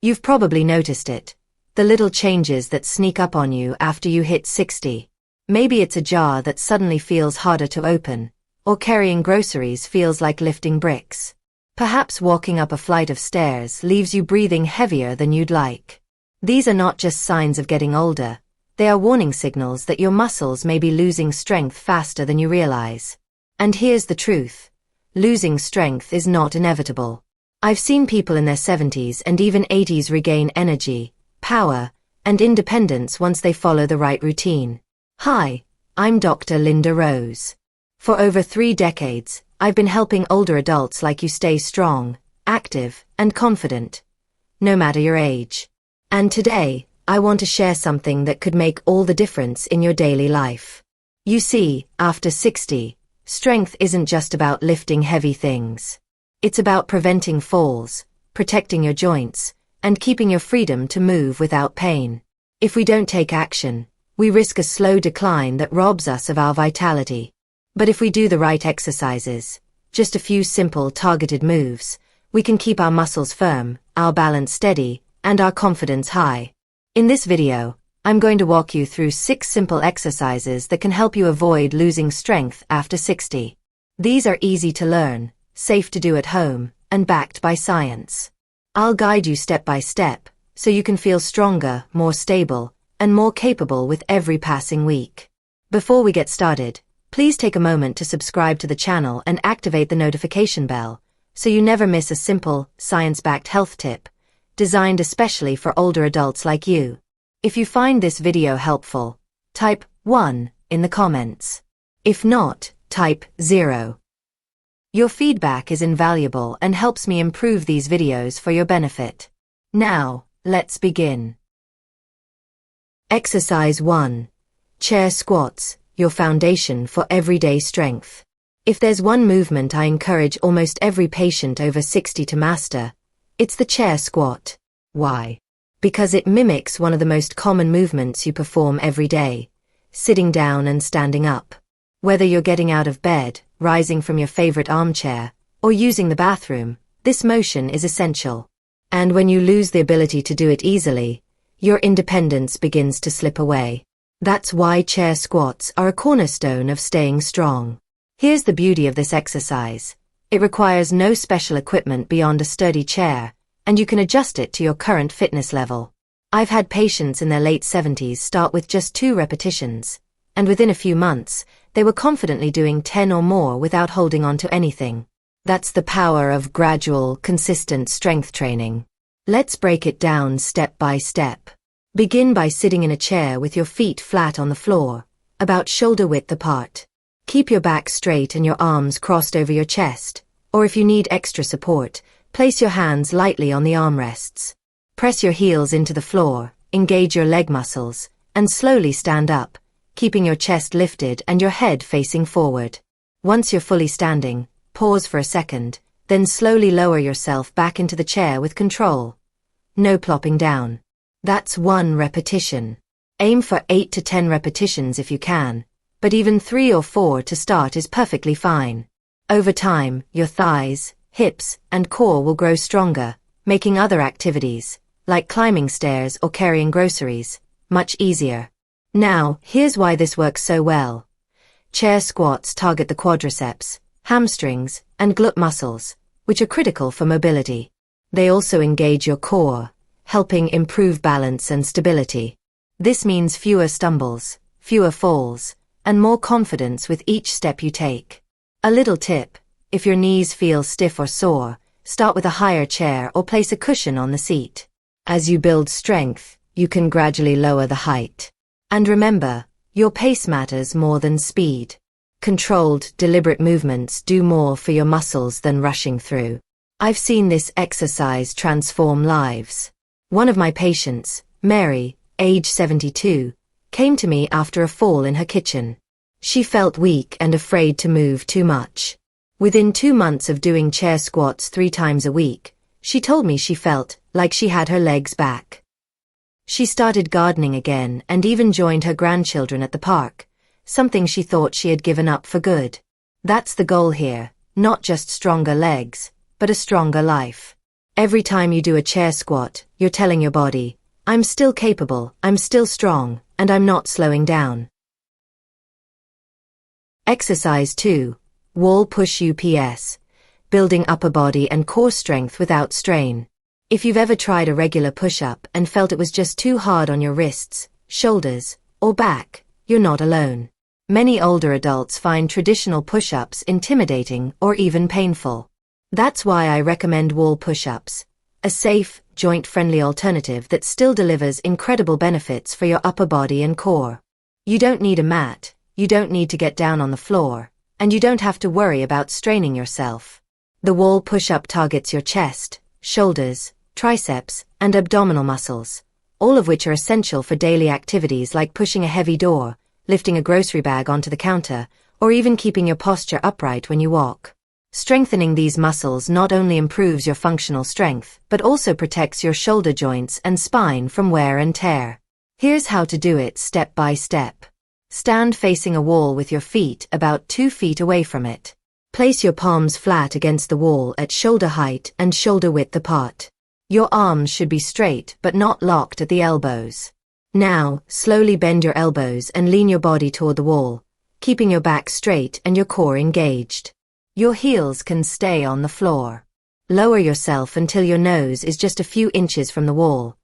You've probably noticed it. The little changes that sneak up on you after you hit 60. Maybe it's a jar that suddenly feels harder to open, or carrying groceries feels like lifting bricks. Perhaps walking up a flight of stairs leaves you breathing heavier than you'd like. These are not just signs of getting older, they are warning signals that your muscles may be losing strength faster than you realize. And here's the truth. Losing strength is not inevitable. I've seen people in their 70s and even 80s regain energy, power, and independence once they follow the right routine. Hi, I'm Dr. Linda Rose. For over 3 decades, I've been helping older adults like you stay strong, active, and confident, no matter your age. And today, I want to share something that could make all the difference in your daily life. You see, after 60, strength isn't just about lifting heavy things. It's about preventing falls, protecting your joints, and keeping your freedom to move without pain. If we don't take action, we risk a slow decline that robs us of our vitality. But if we do the right exercises, just a few simple targeted moves, we can keep our muscles firm, our balance steady, and our confidence high. In this video, I'm going to walk you through 6 simple exercises that can help you avoid losing strength after 60. These are easy to learn, safe to do at home, and backed by science. I'll guide you step by step, so you can feel stronger, more stable, and more capable with every passing week. Before we get started, please take a moment to subscribe to the channel and activate the notification bell, so you never miss a simple, science-backed health tip, designed especially for older adults like you. If you find this video helpful, type 1 in the comments. If not, type 0. Your feedback is invaluable and helps me improve these videos for your benefit. Now, let's begin. Exercise 1. Chair squats, your foundation for everyday strength. If there's one movement I encourage almost every patient over 60 to master, it's the chair squat. Why? Because it mimics one of the most common movements you perform every day, sitting down and standing up. Whether you're getting out of bed, rising from your favorite armchair, or using the bathroom, this motion is essential. And when you lose the ability to do it easily, your independence begins to slip away. That's why chair squats are a cornerstone of staying strong. Here's the beauty of this exercise. It requires no special equipment beyond a sturdy chair, and you can adjust it to your current fitness level. I've had patients in their late 70s start with just 2 repetitions, and within a few months, they were confidently doing 10 or more without holding on to anything. That's the power of gradual, consistent strength training. Let's break it down step by step. Begin by sitting in a chair with your feet flat on the floor, about shoulder width apart. Keep your back straight and your arms crossed over your chest, or if you need extra support, place your hands lightly on the armrests. Press your heels into the floor, engage your leg muscles, and slowly stand up, keeping your chest lifted and your head facing forward. Once you're fully standing, pause for a second, then slowly lower yourself back into the chair with control. No plopping down. That's 1 repetition. Aim for 8 to 10 repetitions if you can, but even 3 or 4 to start is perfectly fine. Over time, your thighs, hips, and core will grow stronger, making other activities, like climbing stairs or carrying groceries, much easier. Now, here's why this works so well. Chair squats target the quadriceps, hamstrings, and glute muscles, which are critical for mobility. They also engage your core, helping improve balance and stability. This means fewer stumbles, fewer falls, and more confidence with each step you take. A little tip: if your knees feel stiff or sore, start with a higher chair or place a cushion on the seat. As you build strength, you can gradually lower the height. And remember, your pace matters more than speed. Controlled, deliberate movements do more for your muscles than rushing through. I've seen this exercise transform lives. One of my patients, Mary, age 72, came to me after a fall in her kitchen. She felt weak and afraid to move too much. Within 2 months of doing chair squats 3 times a week, she told me she felt like she had her legs back. She started gardening again and even joined her grandchildren at the park, something she thought she had given up for good. That's the goal here, not just stronger legs, but a stronger life. Every time you do a chair squat, you're telling your body, I'm still capable, I'm still strong, and I'm not slowing down. Exercise 2. Wall push UPS. Building upper body and core strength without strain. If you've ever tried a regular push-up and felt it was just too hard on your wrists, shoulders, or back, you're not alone. Many older adults find traditional push-ups intimidating or even painful. That's why I recommend wall push-ups, a safe, joint-friendly alternative that still delivers incredible benefits for your upper body and core. You don't need a mat, you don't need to get down on the floor, and you don't have to worry about straining yourself. The wall push-up targets your chest, shoulders, triceps, and abdominal muscles, all of which are essential for daily activities like pushing a heavy door, lifting a grocery bag onto the counter, or even keeping your posture upright when you walk. Strengthening these muscles not only improves your functional strength, but also protects your shoulder joints and spine from wear and tear. Here's how to do it step by step. Stand facing a wall with your feet about 2 feet away from it. Place your palms flat against the wall at shoulder height and shoulder width apart. Your arms should be straight but not locked at the elbows. Now, slowly bend your elbows and lean your body toward the wall, keeping your back straight and your core engaged. Your heels can stay on the floor. Lower yourself until your nose is just a few inches from the wall.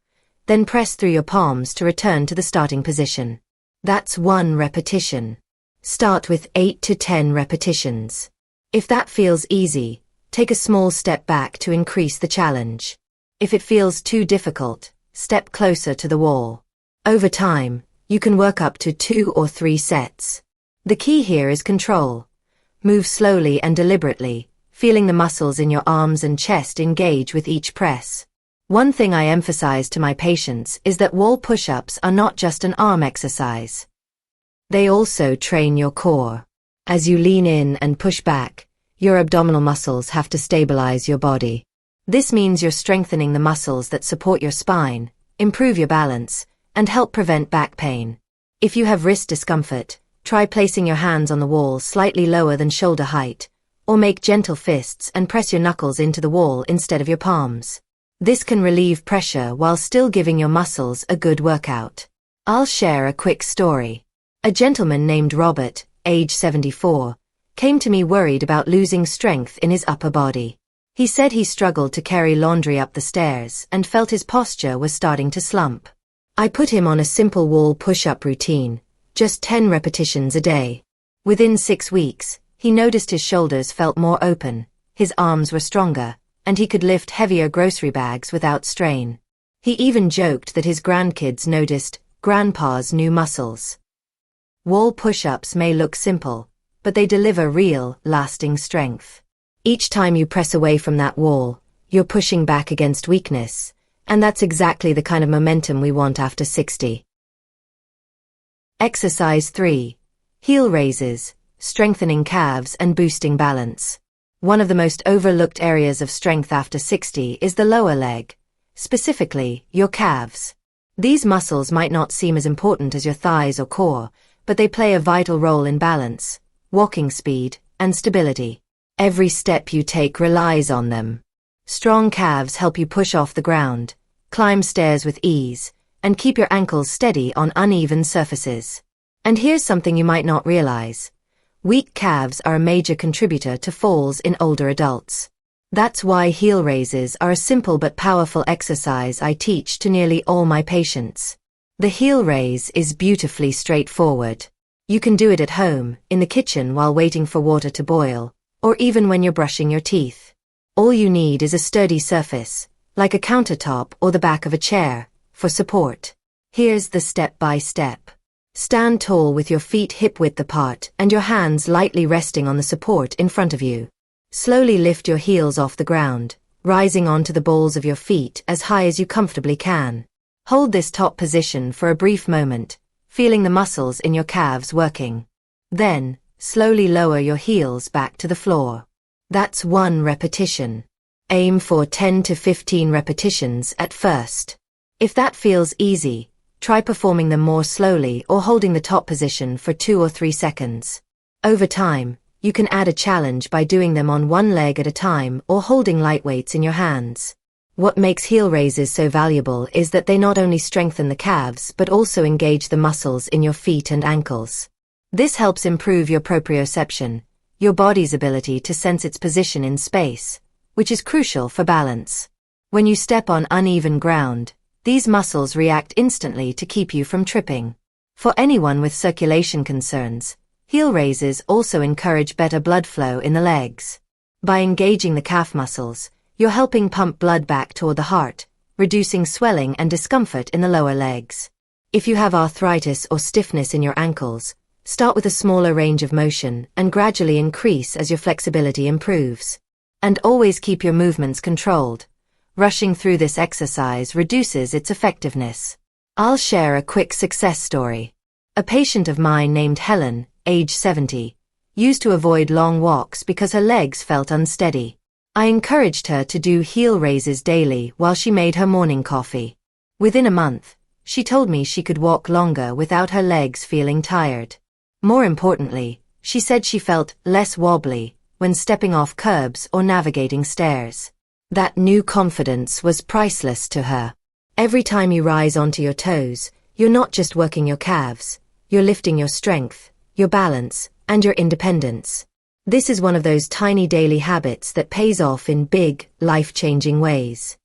Then press through your palms to return to the starting position. That's 1 repetition. Start with 8 to 10 repetitions. If that feels easy, take a small step back to increase the challenge. If it feels too difficult, step closer to the wall. Over time, you can work up to 2 or 3 sets. The key here is control. Move slowly and deliberately, feeling the muscles in your arms and chest engage with each press. One thing I emphasize to my patients is that wall push-ups are not just an arm exercise. They also train your core. As you lean in and push back, your abdominal muscles have to stabilize your body. This means you're strengthening the muscles that support your spine, improve your balance, and help prevent back pain. If you have wrist discomfort, try placing your hands on the wall slightly lower than shoulder height, or make gentle fists and press your knuckles into the wall instead of your palms. This can relieve pressure while still giving your muscles a good workout. I'll share a quick story. A gentleman named Robert, age 74, came to me worried about losing strength in his upper body. He said he struggled to carry laundry up the stairs and felt his posture was starting to slump. I put him on a simple wall push-up routine, just 10 repetitions a day. Within 6 weeks, he noticed his shoulders felt more open, his arms were stronger, and he could lift heavier grocery bags without strain. He even joked that his grandkids noticed Grandpa's new muscles. Wall push-ups may look simple, but they deliver real, lasting strength. Each time you press away from that wall, you're pushing back against weakness, and that's exactly the kind of momentum we want after 60. Exercise 3. Heel raises, strengthening calves and boosting balance. One of the most overlooked areas of strength after 60 is the lower leg, specifically, your calves. These muscles might not seem as important as your thighs or core, but they play a vital role in balance, walking speed, and stability. Every step you take relies on them. Strong calves help you push off the ground, climb stairs with ease, and keep your ankles steady on uneven surfaces. And here's something you might not realize. Weak calves are a major contributor to falls in older adults. That's why heel raises are a simple but powerful exercise I teach to nearly all my patients. The heel raise is beautifully straightforward. You can do it at home, in the kitchen while waiting for water to boil, or even when you're brushing your teeth. All you need is a sturdy surface, like a countertop or the back of a chair, for support. Here's the step-by-step. Stand tall with your feet hip-width apart and your hands lightly resting on the support in front of you. Slowly lift your heels off the ground, rising onto the balls of your feet as high as you comfortably can. Hold this top position for a brief moment, feeling the muscles in your calves working. Then, slowly lower your heels back to the floor. That's 1 repetition. Aim for 10 to 15 repetitions at first. If that feels easy, try performing them more slowly or holding the top position for 2 or 3 seconds. Over time, you can add a challenge by doing them on one leg at a time or holding light weights in your hands. What makes heel raises so valuable is that they not only strengthen the calves but also engage the muscles in your feet and ankles. This helps improve your proprioception, your body's ability to sense its position in space, which is crucial for balance. When you step on uneven ground, these muscles react instantly to keep you from tripping. For anyone with circulation concerns, heel raises also encourage better blood flow in the legs. By engaging the calf muscles, you're helping pump blood back toward the heart, reducing swelling and discomfort in the lower legs. If you have arthritis or stiffness in your ankles, start with a smaller range of motion and gradually increase as your flexibility improves. And always keep your movements controlled. Rushing through this exercise reduces its effectiveness. I'll share a quick success story. A patient of mine named Helen, age 70, used to avoid long walks because her legs felt unsteady. I encouraged her to do heel raises daily while she made her morning coffee. Within a month, she told me she could walk longer without her legs feeling tired. More importantly, she said she felt less wobbly when stepping off curbs or navigating stairs. That new confidence was priceless to her. Every time you rise onto your toes, you're not just working your calves, you're lifting your strength, your balance, and your independence. This is one of those tiny daily habits that pays off in big, life-changing ways.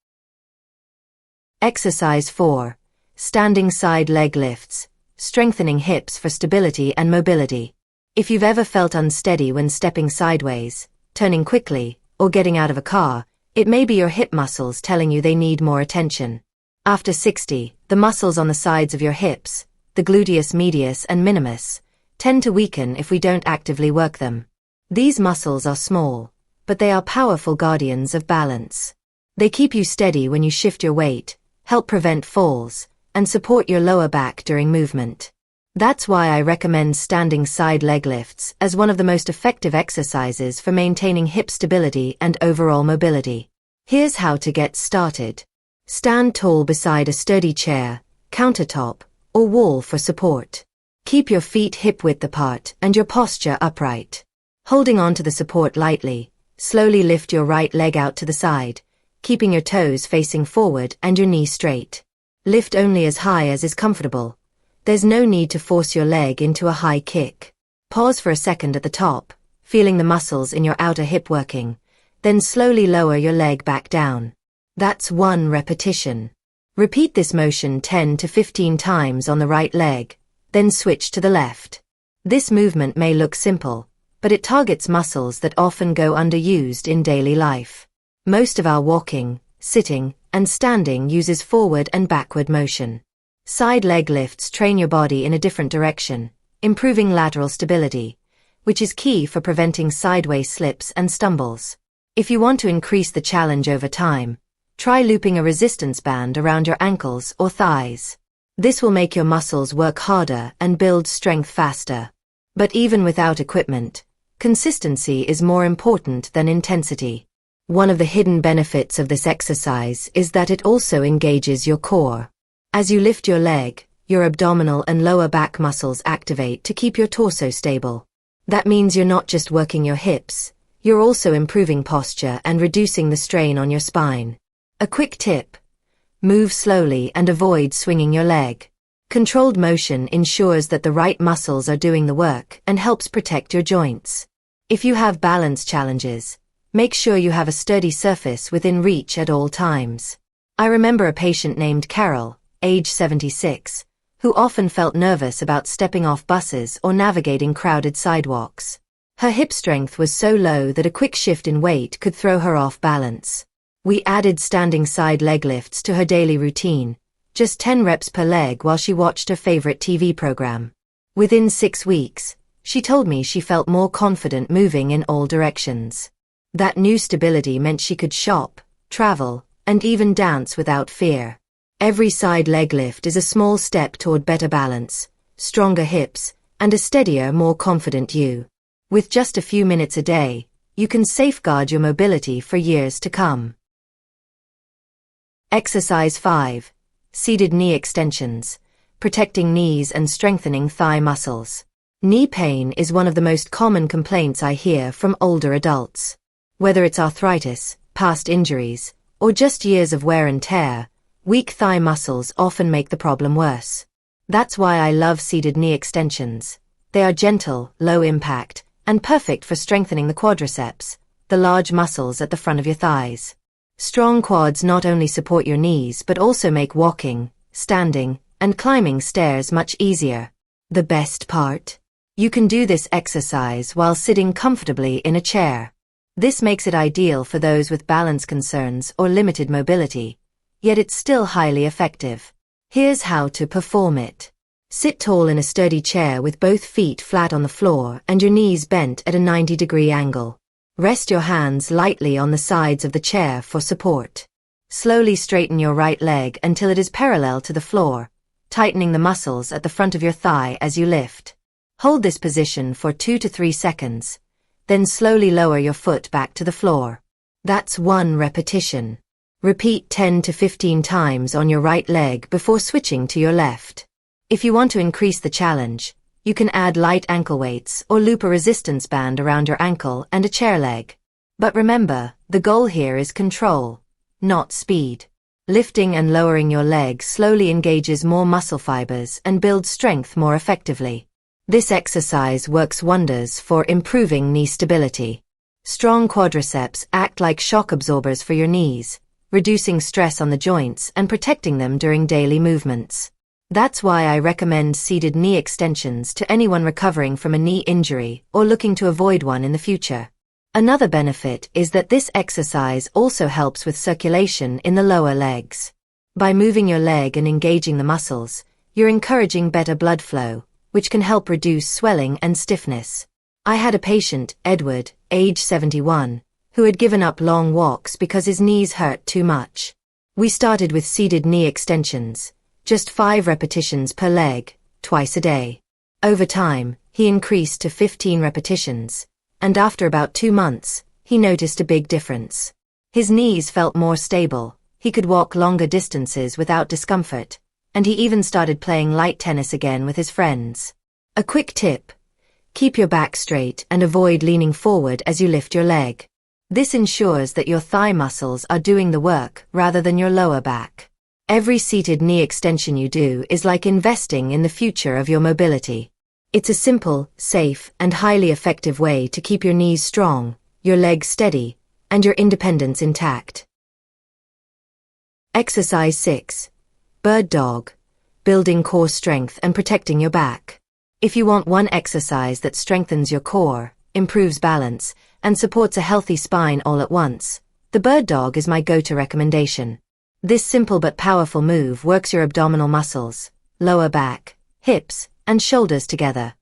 Exercise 4. Standing side leg lifts, strengthening hips for stability and mobility. If you've ever felt unsteady when stepping sideways, turning quickly, or getting out of a car, it may be your hip muscles telling you they need more attention. After 60, the muscles on the sides of your hips, the gluteus medius and minimus, tend to weaken if we don't actively work them. These muscles are small, but they are powerful guardians of balance. They keep you steady when you shift your weight, help prevent falls, and support your lower back during movement. That's why I recommend standing side leg lifts as one of the most effective exercises for maintaining hip stability and overall mobility. Here's how to get started. Stand tall beside a sturdy chair, countertop, or wall for support. Keep your feet hip-width apart and your posture upright. Holding on to the support lightly, slowly lift your right leg out to the side, keeping your toes facing forward and your knee straight. Lift only as high as is comfortable. There's no need to force your leg into a high kick. Pause for a second at the top, feeling the muscles in your outer hip working, then slowly lower your leg back down. That's 1 repetition. Repeat this motion 10 to 15 times on the right leg, then switch to the left. This movement may look simple, but it targets muscles that often go underused in daily life. Most of our walking, sitting, and standing uses forward and backward motion. Side leg lifts train your body in a different direction, improving lateral stability, which is key for preventing sideways slips and stumbles. If you want to increase the challenge over time, try looping a resistance band around your ankles or thighs. This will make your muscles work harder and build strength faster. But even without equipment, consistency is more important than intensity. One of the hidden benefits of this exercise is that it also engages your core. As you lift your leg, your abdominal and lower back muscles activate to keep your torso stable. That means you're not just working your hips, you're also improving posture and reducing the strain on your spine. A quick tip: move slowly and avoid swinging your leg. Controlled motion ensures that the right muscles are doing the work and helps protect your joints. If you have balance challenges, make sure you have a sturdy surface within reach at all times. I remember a patient named Carol, age 76, who often felt nervous about stepping off buses or navigating crowded sidewalks. Her hip strength was so low that a quick shift in weight could throw her off balance. We added standing side leg lifts to her daily routine, just 10 reps per leg while she watched her favorite TV program. Within 6 weeks, she told me she felt more confident moving in all directions. That new stability meant she could shop, travel, and even dance without fear. Every side leg lift is a small step toward better balance, stronger hips, and a steadier, more confident you. With just a few minutes a day, you can safeguard your mobility for years to come. Exercise 5. Seated knee extensions, protecting knees and strengthening thigh muscles. Knee pain is one of the most common complaints I hear from older adults. Whether it's arthritis, past injuries, or just years of wear and tear, weak thigh muscles often make the problem worse. That's why I love seated knee extensions. They are gentle, low impact, and perfect for strengthening the quadriceps, the large muscles at the front of your thighs. Strong quads not only support your knees but also make walking, standing, and climbing stairs much easier. The best part? You can do this exercise while sitting comfortably in a chair. This makes it ideal for those with balance concerns or limited mobility, yet it's still highly effective. Here's how to perform it. Sit tall in a sturdy chair with both feet flat on the floor and your knees bent at a 90-degree angle. Rest your hands lightly on the sides of the chair for support. Slowly straighten your right leg until it is parallel to the floor, tightening the muscles at the front of your thigh as you lift. Hold this position for 2 to 3 seconds, then slowly lower your foot back to the floor. That's 1 repetition. Repeat 10 to 15 times on your right leg before switching to your left. If you want to increase the challenge, you can add light ankle weights or loop a resistance band around your ankle and a chair leg. But remember, the goal here is control, not speed. Lifting and lowering your leg slowly engages more muscle fibers and builds strength more effectively. This exercise works wonders for improving knee stability. Strong quadriceps act like shock absorbers for your knees, reducing stress on the joints and protecting them during daily movements. That's why I recommend seated knee extensions to anyone recovering from a knee injury or looking to avoid one in the future. Another benefit is that this exercise also helps with circulation in the lower legs. By moving your leg and engaging the muscles, you're encouraging better blood flow, which can help reduce swelling and stiffness. I had a patient, Edward, age 71, who had given up long walks because his knees hurt too much. We started with seated knee extensions, just 5 repetitions per leg, twice a day. Over time, he increased to 15 repetitions, and after about 2 months, he noticed a big difference. His knees felt more stable, he could walk longer distances without discomfort, and he even started playing light tennis again with his friends. A quick tip: keep your back straight and avoid leaning forward as you lift your leg. This ensures that your thigh muscles are doing the work rather than your lower back. Every seated knee extension you do is like investing in the future of your mobility. It's a simple, safe, and highly effective way to keep your knees strong, your legs steady, and your independence intact. Exercise 6. Bird Dog. Building core strength and protecting your back. If you want one exercise that strengthens your core, improves balance, and supports a healthy spine all at once, the Bird Dog is my go-to recommendation. This simple but powerful move works your abdominal muscles, lower back, hips, and shoulders together,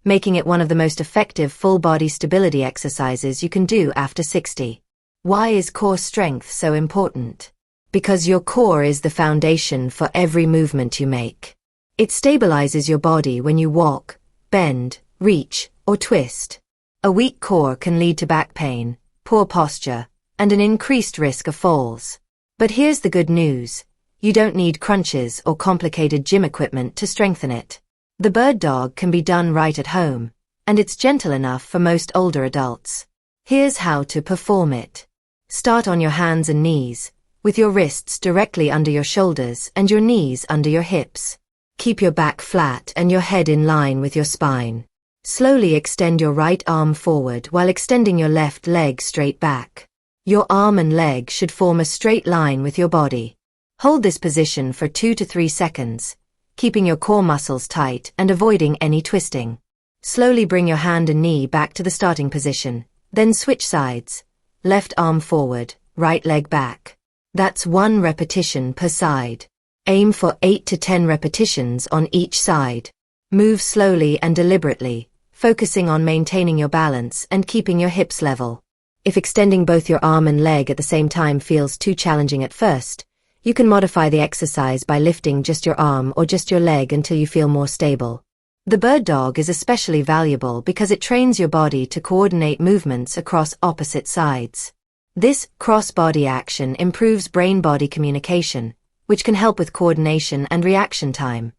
making it one of the most effective full-body stability exercises you can do after 60. Why is core strength so important? Because your core is the foundation for every movement you make. It stabilizes your body when you walk, bend, reach, or twist. A weak core can lead to back pain, poor posture, and an increased risk of falls. But here's the good news: you don't need crunches or complicated gym equipment to strengthen it. The Bird Dog can be done right at home, and it's gentle enough for most older adults. Here's how to perform it. Start on your hands and knees, with your wrists directly under your shoulders and your knees under your hips. Keep your back flat and your head in line with your spine. Slowly extend your right arm forward while extending your left leg straight back. Your arm and leg should form a straight line with your body. Hold this position for 2 to 3 seconds, keeping your core muscles tight and avoiding any twisting. Slowly bring your hand and knee back to the starting position, then switch sides. Left arm forward, right leg back. That's 1 repetition per side. Aim for 8 to 10 repetitions on each side. Move slowly and deliberately, focusing on maintaining your balance and keeping your hips level. If extending both your arm and leg at the same time feels too challenging at first, you can modify the exercise by lifting just your arm or just your leg until you feel more stable. The Bird Dog is especially valuable because it trains your body to coordinate movements across opposite sides. This cross-body action improves brain-body communication, which can help with coordination and reaction time,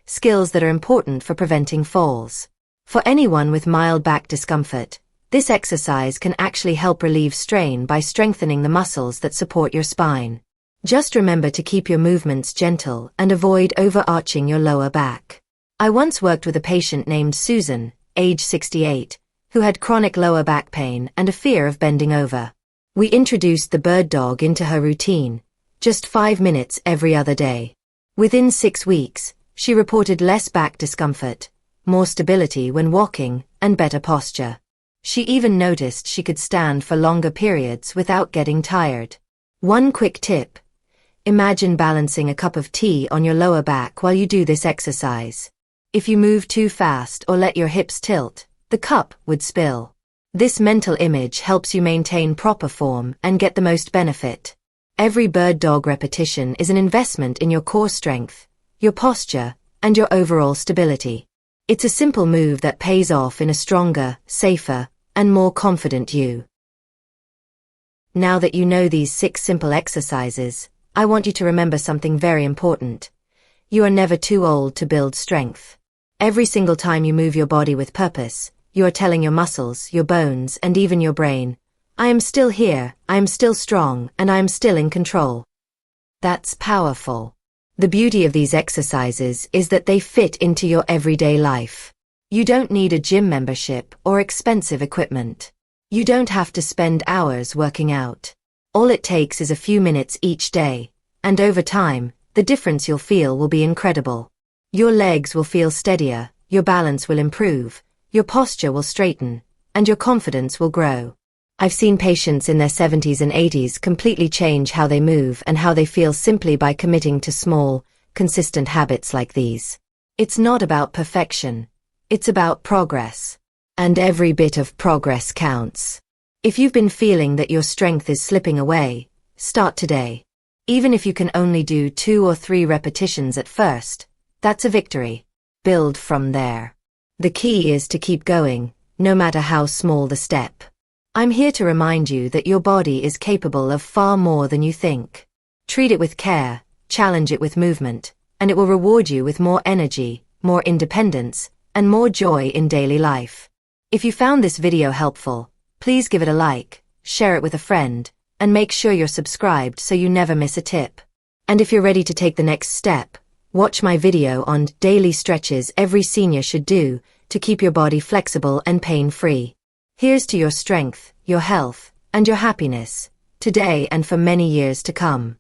skills that are important for preventing falls. For anyone with mild back discomfort, This exercise can actually help relieve strain by strengthening the muscles that support your spine. Just remember to keep your movements gentle and avoid overarching your lower back. I once worked with a patient named Susan, age 68, who had chronic lower back pain and a fear of bending over. We introduced the bird dog into her routine, just 5 minutes every other day. Within 6 weeks, she reported less back discomfort, more stability when walking, and better posture. She even noticed she could stand for longer periods without getting tired. One quick tip: imagine balancing a cup of tea on your lower back while you do this exercise. If you move too fast or let your hips tilt, the cup would spill. This mental image helps you maintain proper form and get the most benefit. Every bird dog repetition is an investment in your core strength, your posture, and your overall stability. It's a simple move that pays off in a stronger, safer, and more confident you. Now that you know these 6 simple exercises, I want you to remember something very important. You are never too old to build strength. Every single time you move your body with purpose, you are telling your muscles, your bones, and even your brain, I am still here, I am still strong, and I am still in control. That's powerful. The beauty of these exercises is that they fit into your everyday life. You don't need a gym membership or expensive equipment. You don't have to spend hours working out. All it takes is a few minutes each day, and over time, the difference you'll feel will be incredible. Your legs will feel steadier, your balance will improve, your posture will straighten, and your confidence will grow. I've seen patients in their 70s and 80s completely change how they move and how they feel simply by committing to small, consistent habits like these. It's not about perfection. It's about progress. And every bit of progress counts. If you've been feeling that your strength is slipping away, start today. Even if you can only do 2 or 3 repetitions at first, that's a victory. Build from there. The key is to keep going, no matter how small the step. I'm here to remind you that your body is capable of far more than you think. Treat it with care, challenge it with movement, and it will reward you with more energy, more independence, and more joy in daily life. If you found this video helpful, please give it a like, share it with a friend, and make sure you're subscribed so you never miss a tip. And if you're ready to take the next step, watch my video on daily stretches every senior should do to keep your body flexible and pain-free. Here's to your strength, your health, and your happiness, today and for many years to come.